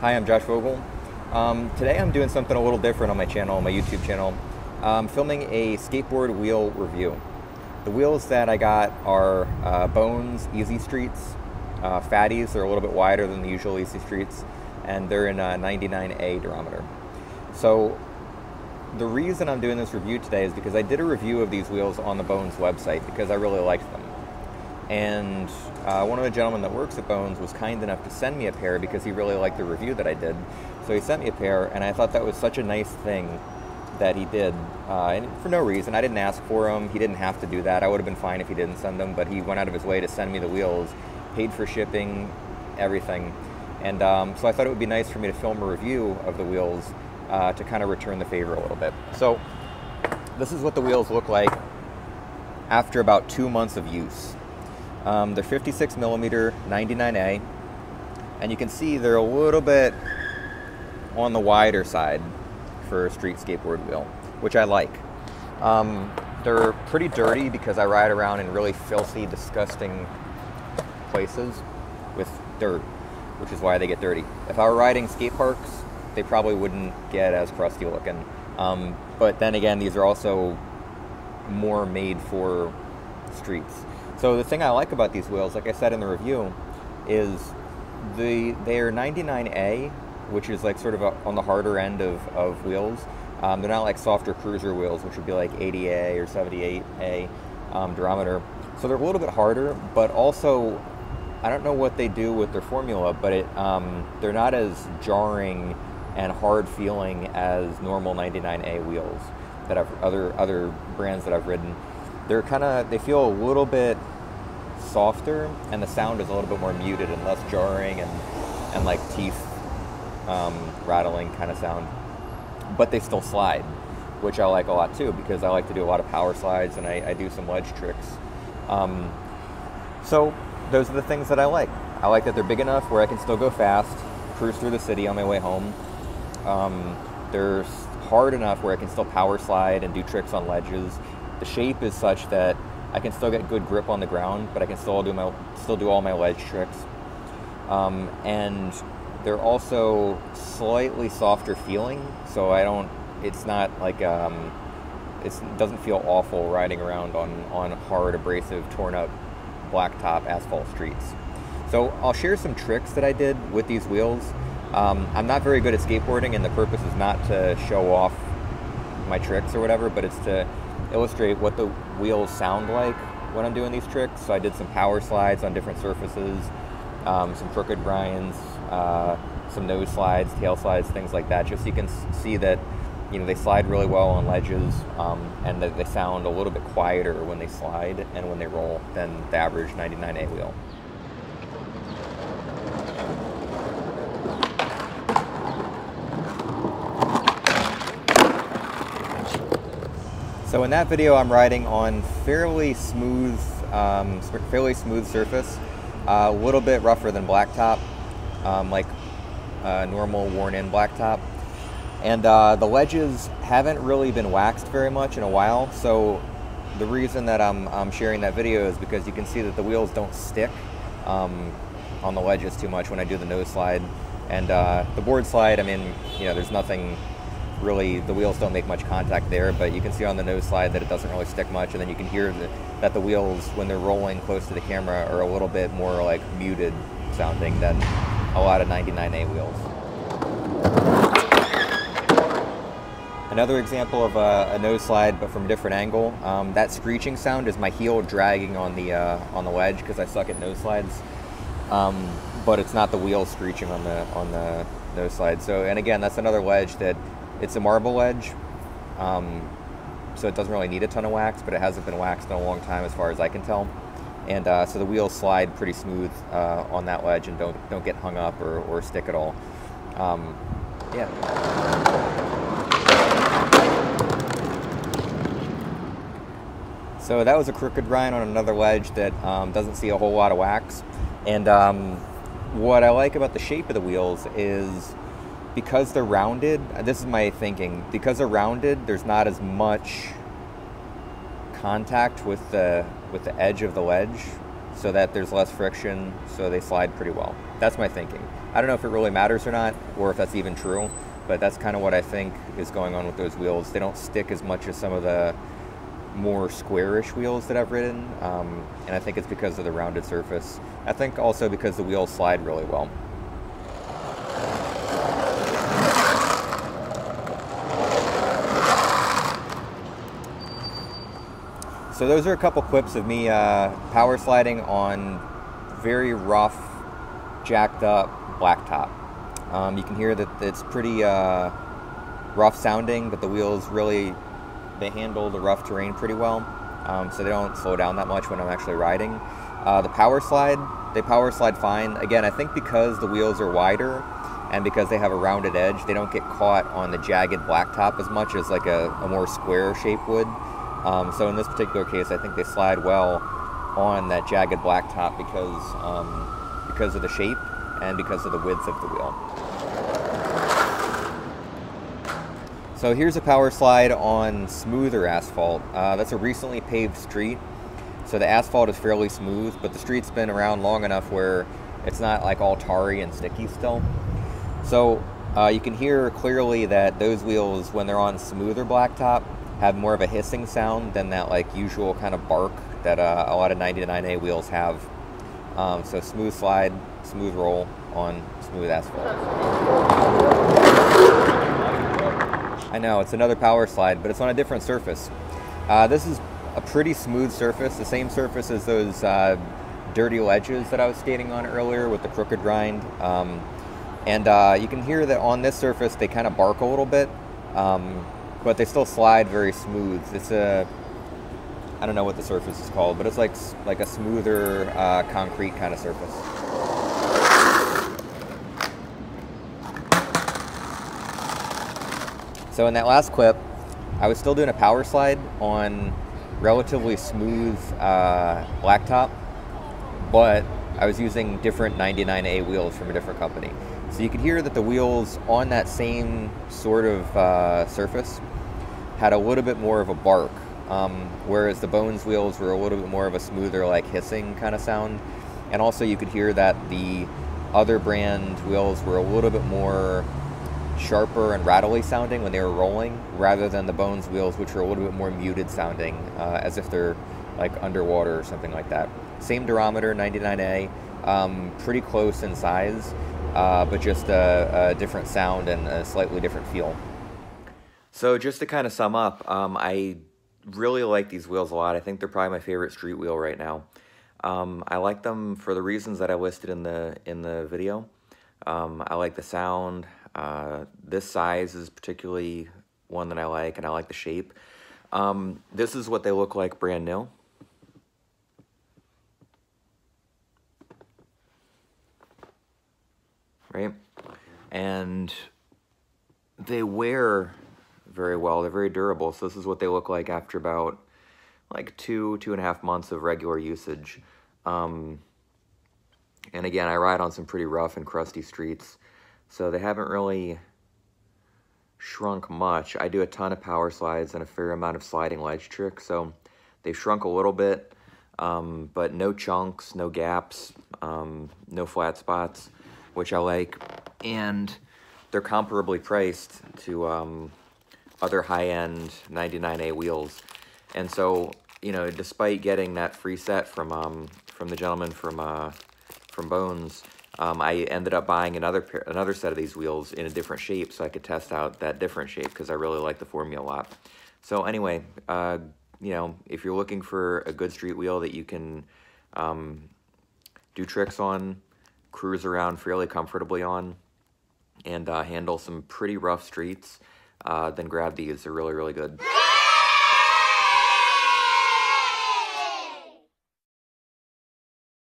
Hi, I'm Josh Vogel. Today I'm doing something a little different on my channel, my YouTube channel. I'm filming a skateboard wheel review. The wheels that I got are Bones Easy Streets, Fatties. They're a little bit wider than the usual Easy Streets, and they're in 99A diameter. So the reason I'm doing this review today is because I did a review of these wheels on the Bones website because I really liked them. And one of the gentlemen that works at Bones was kind enough to send me a pair because he really liked the review that I did. So he sent me a pair, and I thought that was such a nice thing that he did, and for no reason. I didn't ask for them. He didn't have to do that. I would have been fine if he didn't send them, but he went out of his way to send me the wheels, paid for shipping, everything. And so I thought it would be nice for me to film a review of the wheels to kind of return the favor a little bit. So this is what the wheels look like after about 2 months of use. They're 56 millimeter, 99A, and you can see they're a little bit on the wider side for a street skateboard wheel, which I like. They're pretty dirty because I ride around in really filthy, disgusting places with dirt, which is why they get dirty. If I were riding skate parks, they probably wouldn't get as crusty looking. But then again, these are also more made for streets. So the thing I like about these wheels, like I said in the review, is they're 99A, which is like sort of on the harder end of wheels. They're not like softer cruiser wheels, which would be like 80A or 78A diameter. So they're a little bit harder, but also I don't know what they do with their formula, but they're not as jarring and hard feeling as normal 99A wheels that other brands that I've ridden. They feel a little bit softer, and the sound is a little bit more muted and less jarring and like teeth rattling kind of sound. But they still slide, which I like a lot too, because I like to do a lot of power slides and I do some ledge tricks. So those are the things that I like. I like that they're big enough where I can still go fast, cruise through the city on my way home. They're hard enough where I can still power slide and do tricks on ledges. The shape is such that I can still get good grip on the ground, but I can still do all my ledge tricks. And they're also slightly softer feeling, so it's not like, it doesn't feel awful riding around on hard, abrasive, torn up blacktop asphalt streets. So I'll share some tricks that I did with these wheels. I'm not very good at skateboarding, and the purpose is not to show off my tricks or whatever, but it's to illustrate what the wheels sound like when I'm doing these tricks. So I did some power slides on different surfaces, some crooked grinds, some nose slides, tail slides, things like that, just so you can see that they slide really well on ledges, and that they sound a little bit quieter when they slide and when they roll than the average 99A wheel. So in that video, I'm riding on fairly smooth surface, a little bit rougher than blacktop, like normal worn-in blacktop. And the ledges haven't really been waxed very much in a while. So the reason that I'm sharing that video is because you can see that the wheels don't stick on the ledges too much when I do the nose slide. And the board slide, I mean, there's nothing really, the wheels don't make much contact there, but you can see on the nose slide that it doesn't really stick much, and then you can hear that the wheels, when they're rolling close to the camera, are a little bit more like muted sounding than a lot of 99A wheels. Another example of a nose slide, but from a different angle. That screeching sound is my heel dragging on the ledge because I suck at nose slides, but it's not the wheel screeching on the nose slide. So, and again, that's another ledge that it's a marble ledge, so it doesn't really need a ton of wax, but it hasn't been waxed in a long time as far as I can tell. And so the wheels slide pretty smooth on that ledge and don't get hung up or stick at all. Yeah. So that was a crooked grind on another ledge that doesn't see a whole lot of wax. And what I like about the shape of the wheels is because they're rounded, this is my thinking, because they're rounded, there's not as much contact with the edge of the ledge so that there's less friction, so they slide pretty well. That's my thinking. I don't know if it really matters or not, or if that's even true, but that's kind of what I think is going on with those wheels. They don't stick as much as some of the more squarish wheels that I've ridden, and I think it's because of the rounded surface. I think also because the wheels slide really well. So those are a couple clips of me power sliding on very rough, jacked up blacktop. You can hear that it's pretty rough sounding, but the wheels really, they handle the rough terrain pretty well, so they don't slow down that much when I'm actually riding. The power slide, they power slide fine. Again, I think because the wheels are wider and because they have a rounded edge, they don't get caught on the jagged blacktop as much as like a more square shape would. So in this particular case, I think they slide well on that jagged blacktop because of the shape and because of the width of the wheel. So here's a power slide on smoother asphalt. That's a recently paved street, so the asphalt is fairly smooth, but the street's been around long enough where it's not like all tarry and sticky still. So you can hear clearly that those wheels, when they're on smoother blacktop, have more of a hissing sound than that like usual kind of bark that a lot of 99A wheels have. So smooth slide, smooth roll on smooth asphalt. I know, it's another power slide, but it's on a different surface. This is a pretty smooth surface, the same surface as those dirty ledges that I was skating on earlier with the crooked rind. And you can hear that on this surface they kind of bark a little bit, but they still slide very smooth. It's I don't know what the surface is called, but it's like a smoother concrete kind of surface. So in that last clip, I was still doing a power slide on relatively smooth blacktop, but I was using different 99A wheels from a different company. So you could hear that the wheels on that same sort of surface had a little bit more of a bark, whereas the Bones wheels were a little bit more of a smoother, like hissing kind of sound. And also you could hear that the other brand wheels were a little bit more sharper and rattly sounding when they were rolling, rather than the Bones wheels, which are a little bit more muted sounding, as if they're like underwater or something like that. Same durometer, 99A, pretty close in size, but just a different sound and a slightly different feel. So just to kind of sum up, I really like these wheels a lot. I think they're probably my favorite street wheel right now. I like them for the reasons that I listed in the video. I like the sound. This size is particularly one that I like, and I like the shape. This is what they look like brand new. Right? And they wear very well. They're very durable. So this is what they look like after about like 2.5 months of regular usage. And again, I ride on some pretty rough and crusty streets, so they haven't really shrunk much. I do a ton of power slides and a fair amount of sliding ledge tricks, so they've shrunk a little bit, but no chunks, no gaps, no flat spots, which I like. And they're comparably priced to other high-end 99A wheels. And so, you know, despite getting that free set from the gentleman from Bones, I ended up buying another set of these wheels in a different shape so I could test out that different shape because I really like the Formula a lot. So anyway, you know, if you're looking for a good street wheel that you can do tricks on, cruise around fairly comfortably on, and handle some pretty rough streets, then grab these. They're really, really good.